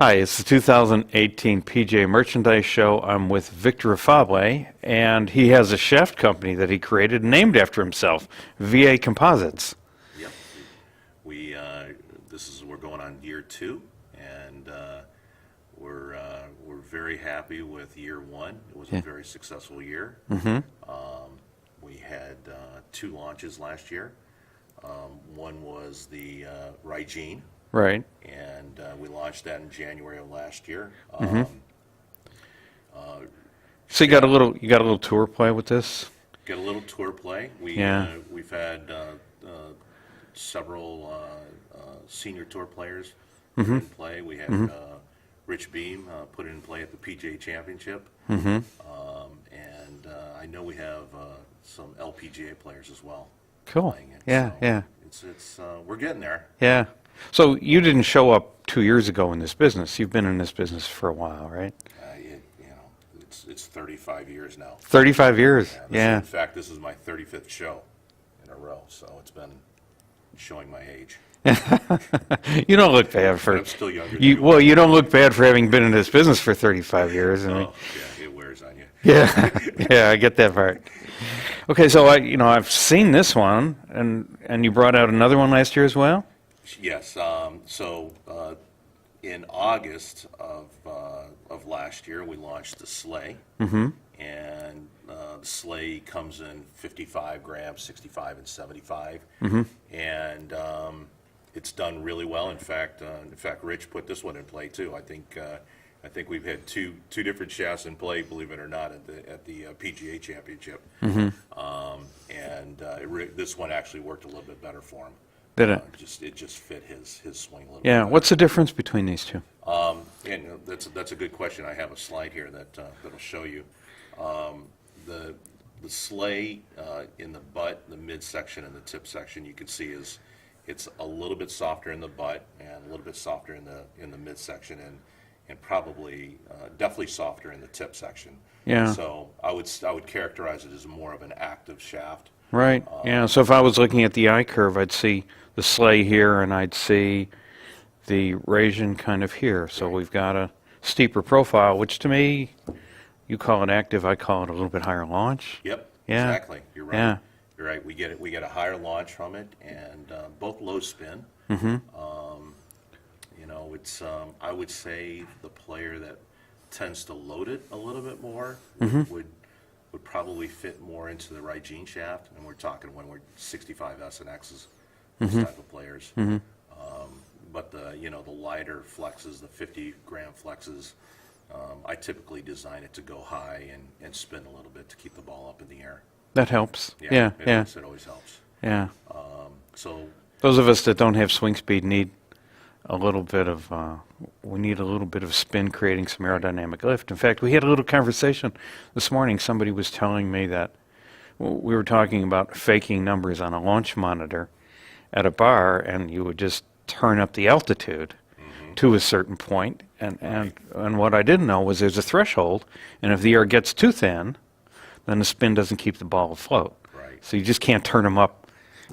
Hi, it's the 2018 PGA Merchandise Show. I'm with Victor Afable, and he has a shaft company that he created named after himself, VA Composites. Yep. We're going on year 2, and we're very happy with year 1. It was a very successful year. We had 2 launches last year. One was the Raijin. Right. And we launched that in January of last year. So you got a little tour play with this? Got a little tour play. We've had several senior tour players put it in play. We had Rich Beam put it in play at the PGA Championship, and I know we have some LPGA players as well. Cool. Playing it. Yeah, So yeah. It's we're getting there. Yeah. So you didn't show up 2 years ago in this business. You've been in this business for a while, right? It's 35 years now. 35 years. Yeah. In fact, this is my 35th show in a row, so it's been showing my age. You don't look bad for. But I'm still younger than you. Well, you don't look bad for having been in this business for 35 years. I mean, Oh, yeah, it wears on you. yeah, yeah, I get that part. Okay, so I've seen this one, and you brought out another one last year as well. Yes. In August of last year, we launched the sleigh, and the sleigh comes in 55 grams, 65, and 75, and it's done really well. In fact, Rich put this one in play too. I think we've had two different shafts in play, believe it or not, at the PGA Championship, this one actually worked a little bit better for him. Did it? It just fit his swing a little bit Yeah. better. What's the difference between these two? That's a good question. I have a slide here that'll show you. The sleigh in the butt, the midsection, and the tip section, you can see it's a little bit softer in the butt and a little bit softer in the midsection, and probably definitely softer in the tip section. Yeah. So I would characterize it as more of an active shaft. Right. Yeah. So if I was looking at the eye curve, I'd see the sleigh here, and I'd see the Raijin kind of here. So we've got a steeper profile, which to me, you call it active, I call it a little bit higher launch. Yep. Yeah. Exactly. You're right. Yeah. You're right. We get a higher launch from it, and both low spin. It's I would say the player that tends to load it a little bit more would probably fit more into the Raijin shaft, and we're talking when we're 65 S and X's, those type of players. But the lighter flexes, the 50-gram flexes, I typically design it to go high and spin a little bit to keep the ball up in the air. That helps. Yeah. Yeah. It always helps. Yeah. So Those of us that don't have swing speed need a little bit of spin, creating some aerodynamic lift. In fact, we had a little conversation this morning. Somebody was telling me that we were talking about faking numbers on a launch monitor at a bar, and you would just turn up the altitude to a certain point. And what I didn't know was there's a threshold, and if the air gets too thin, then the spin doesn't keep the ball afloat. Right. So you just can't turn them up.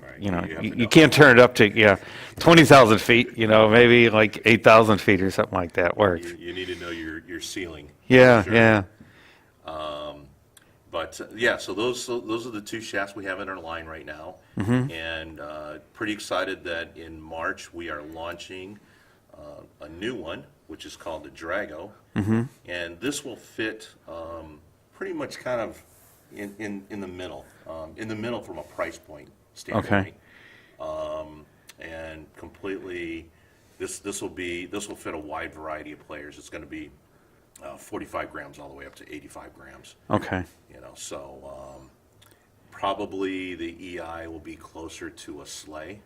Right. You can't turn it up to 20,000 feet. Maybe like 8,000 feet or something like that works. You need to know your ceiling. Yeah, Sure. yeah. So those are the 2 shafts we have in our line right now, and pretty excited that in March we are launching a new one, which is called the Drago, and this will fit pretty much kind of in the middle, from a price point standpoint. And completely, this will fit a wide variety of players. It's going to be 45 grams all the way up to 85 grams. Okay. So probably the EI will be closer to a sleigh.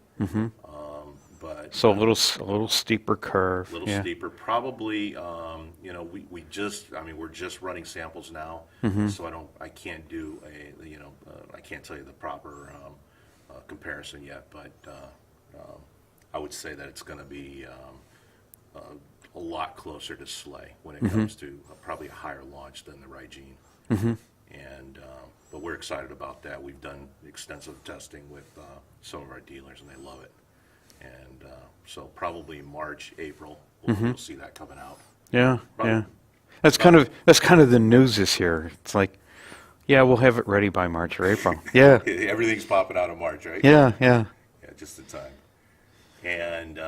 But So a little steeper curve. a little steeper. Probably, we're just running samples now, so I can't do I can't tell you the proper comparison yet, but I would say that it's going to be a lot closer to sleigh when it comes to probably a higher launch than the Raijin. But we're excited about that. We've done extensive testing with some of our dealers, and they love it. And so probably March, April, Mm-hmm. we'll see that coming out. Yeah, Probably- yeah. That's kind of the news this year. It's like, yeah, we'll have it ready by March or April. Yeah, Everything's popping out in March, right? yeah, yeah. Yeah, just in time. And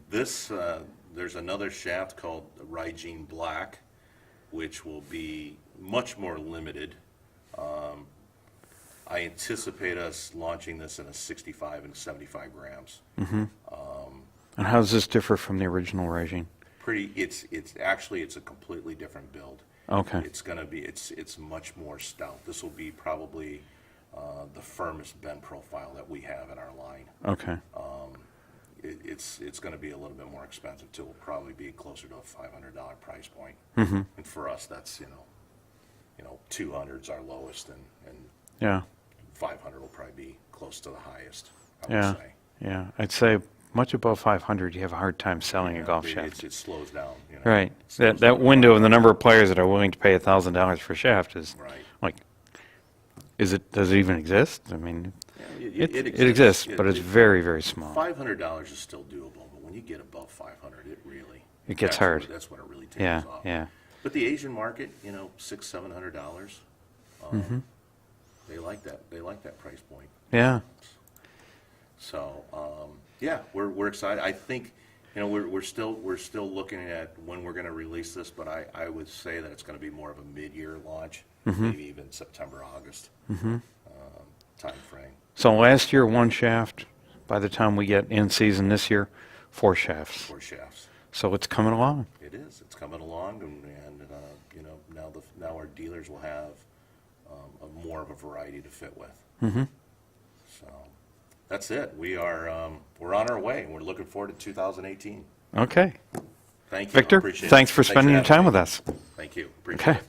there's another shaft called Raijin Black, which will be much more limited. I anticipate us launching this in a 65 and 75 grams. And how does this differ from the original Raijin? It's a completely different build. Okay. It's much more stout. This will be probably the firmest bend profile that we have in our line. Okay. It's going to be a little bit more expensive too. It'll probably be closer to a $500 price point. Mm-hmm. And for us, that's 200's our lowest, and Yeah, 500 will probably be close to the highest. I yeah, would say. yeah. I'd say much above 500, you have a hard time selling a golf It- shaft. It slows down. Right. It slows That down. window of the number of players that are willing to pay $1,000 for a shaft is Right. like, does it even exist? I mean, Yeah, it exists, but it's very, very small. $500 is still doable, but when you get above 500, It gets that's hard. That's when it really takes Yeah, off. yeah. But the Asian market, $600-700, Mm-hmm. they like that. They like that price point. Yeah. So yeah, we're excited. I think we're still looking at when we're going to release this, but I would say that it's going to be more of a mid-year launch, Mm-hmm. maybe even September, August time frame. So last year, one shaft. By the time we get in season this year, 4 shafts. For shafts. So it's coming along. It is. It's coming along, and now our dealers will have more of a variety to fit with. Mm-hmm. So that's it. We're on our way, and we're looking forward to 2018. Okay. Thank you. Victor, Appreciate it. thanks for spending your having time me. with us. Thank you. Appreciate Okay. it.